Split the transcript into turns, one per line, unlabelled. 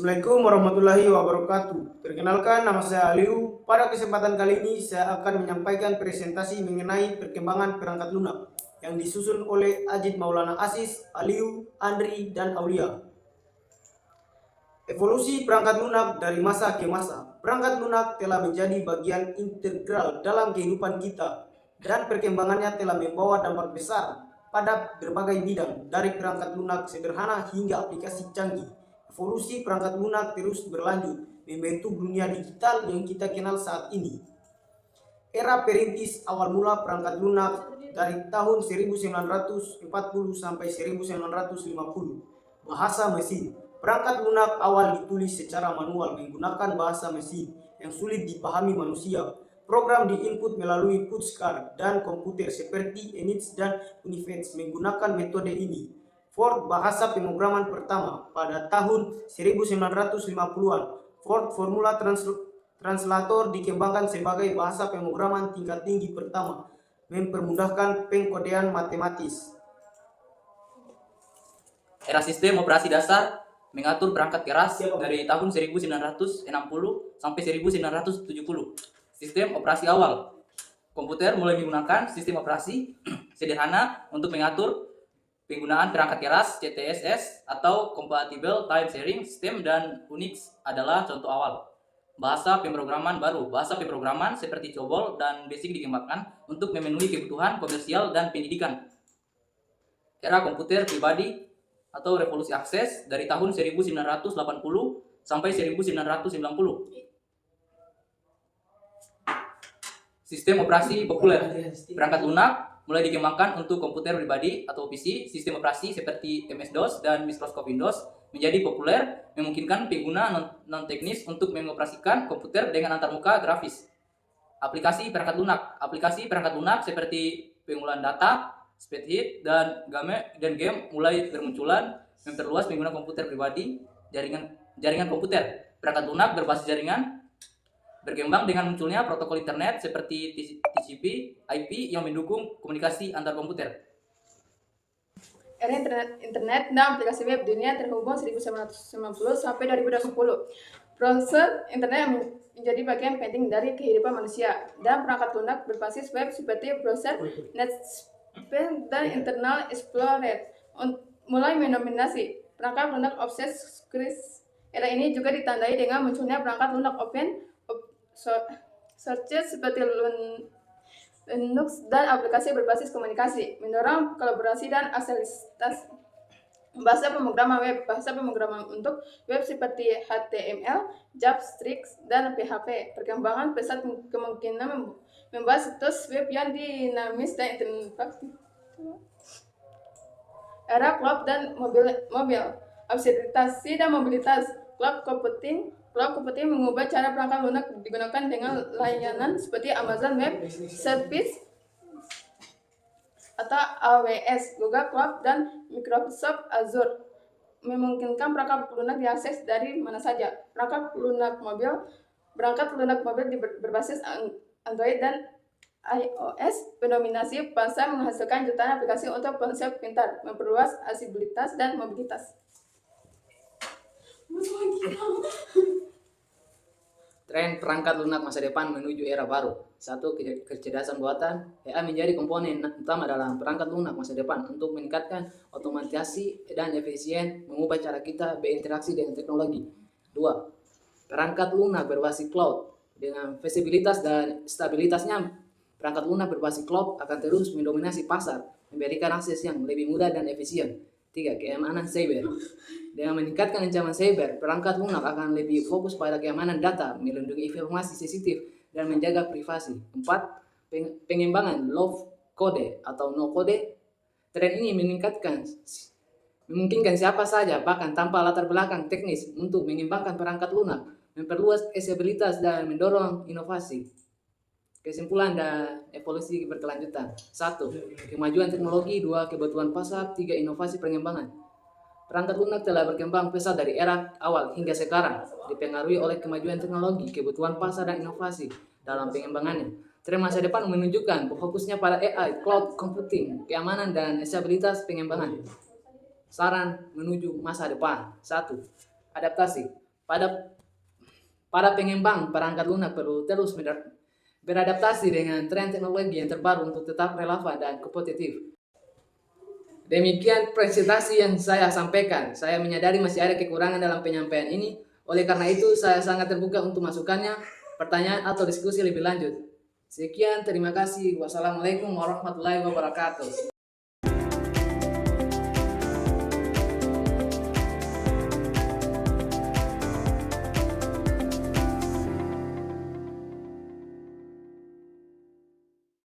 Assalamualaikum warahmatullahi wabarakatuh. Perkenalkan, nama saya Aliu. Pada kesempatan kali ini saya akan menyampaikan presentasi mengenai perkembangan perangkat lunak yang disusun oleh Ajit Maulana Asis, Aliu, Andri, dan Aulia. Evolusi perangkat lunak dari masa ke masa. Perangkat lunak telah menjadi bagian integral dalam kehidupan kita dan perkembangannya telah membawa dampak besar pada berbagai bidang, dari perangkat lunak sederhana hingga aplikasi canggih. Evolusi perangkat lunak terus berlanjut membentuk dunia digital yang kita kenal saat ini. Era perintis awal mula perangkat lunak dari tahun 1940 sampai 1950. Bahasa mesin. Perangkat lunak awal ditulis secara manual menggunakan bahasa mesin yang sulit dipahami manusia. Program diinput melalui pushcart dan komputer seperti Enix dan Unifex menggunakan metode ini. Ford bahasa pemrograman pertama pada tahun 1950-an. Ford Formula Translator dikembangkan sebagai bahasa pemrograman tingkat tinggi pertama, mempermudahkan pengkodean matematis.
Era sistem operasi dasar mengatur perangkat keras dari tahun 1960 sampai 1970. Sistem operasi awal. Komputer mulai menggunakan sistem operasi sederhana untuk mengatur penggunaan perangkat keras CTSS atau Compatible Time Sharing System, dan Unix adalah contoh awal. Bahasa pemrograman baru. Bahasa pemrograman seperti COBOL dan BASIC dikembangkan untuk memenuhi kebutuhan komersial dan pendidikan. Era komputer pribadi atau revolusi akses dari tahun 1980 sampai 1990. Sistem operasi populer. Perangkat lunak mulai dikembangkan untuk komputer pribadi atau PC. Sistem operasi seperti MS-DOS dan Microsoft Windows menjadi populer, memungkinkan pengguna non-teknis untuk mengoperasikan komputer dengan antarmuka grafis. Aplikasi perangkat lunak. Aplikasi perangkat lunak seperti pengumpulan data, spreadsheet, dan game mulai bermunculan, memperluas pengguna komputer pribadi. Jaringan komputer. Perangkat lunak berbasis jaringan berkembang dengan munculnya protokol internet seperti TCP, IP yang mendukung komunikasi antar komputer.
Era internet dan aplikasi web, dunia terhubung 1990 sampai 2010. Browser internet menjadi bagian penting dari kehidupan manusia, dan perangkat lunak berbasis web seperti browser, Netscape, dan Internet Explorer mulai mendominasi. Perangkat lunak Obsessed Scripts. Era ini juga ditandai dengan munculnya perangkat lunak open source seperti Linux dan aplikasi berbasis komunikasi, mendorong kolaborasi dan aksesibilitas. Bahasa pemrograman web. Bahasa pemrograman untuk web seperti HTML, JavaScript, dan PHP. Perkembangan pesat kemungkinan membuat situs web yang dinamis dan interaktif. Era cloud dan mobil. Aksesibilitas dan mobilitas. Cloud computing mengubah cara perangkat lunak digunakan dengan layanan seperti Amazon Web Service atau AWS, Google Cloud, dan Microsoft Azure, memungkinkan perangkat lunak diakses dari mana saja. Perangkat lunak mobil berbasis Android dan iOS mendominasi pasar, menghasilkan jutaan aplikasi untuk ponsel pintar, memperluas aksesibilitas dan mobilitas.
Tren perangkat lunak masa depan menuju era baru. 1. Kecerdasan buatan. AI menjadi komponen utama dalam perangkat lunak masa depan untuk meningkatkan otomatisasi dan efisien, mengubah cara kita berinteraksi dengan teknologi. 2. Perangkat lunak berbasis cloud. Dengan fleksibilitas dan stabilitasnya, perangkat lunak berbasis cloud akan terus mendominasi pasar, memberikan akses yang lebih mudah dan efisien. 3. Keamanan cyber. Dengan meningkatkan ancaman cyber, perangkat lunak akan lebih fokus pada keamanan data, melindungi informasi sensitif, dan menjaga privasi. 4. Pengembangan low code atau no code. Tren ini memungkinkan siapa saja, bahkan tanpa latar belakang teknis, untuk mengembangkan perangkat lunak, memperluas aksesibilitas, dan mendorong inovasi. Kesimpulan dan evolusi berkelanjutan. 1. Kemajuan teknologi. 2. Kebutuhan pasar. 3. Inovasi pengembangan. Perangkat lunak telah berkembang pesat dari era awal hingga sekarang, dipengaruhi oleh kemajuan teknologi, kebutuhan pasar, dan inovasi dalam pengembangannya. Tren masa depan menunjukkan fokusnya pada AI, cloud computing, keamanan, dan stabilitas pengembangan. Saran menuju masa depan. 1. Adaptasi. Para pengembang perangkat lunak perlu terus beradaptasi dengan tren teknologi yang terbaru untuk tetap relevan dan kompetitif. Demikian presentasi yang saya sampaikan. Saya menyadari masih ada kekurangan dalam penyampaian ini. Oleh karena itu, saya sangat terbuka untuk masukannya, pertanyaan atau diskusi lebih lanjut. Sekian, terima kasih. Wassalamualaikum warahmatullahi wabarakatuh.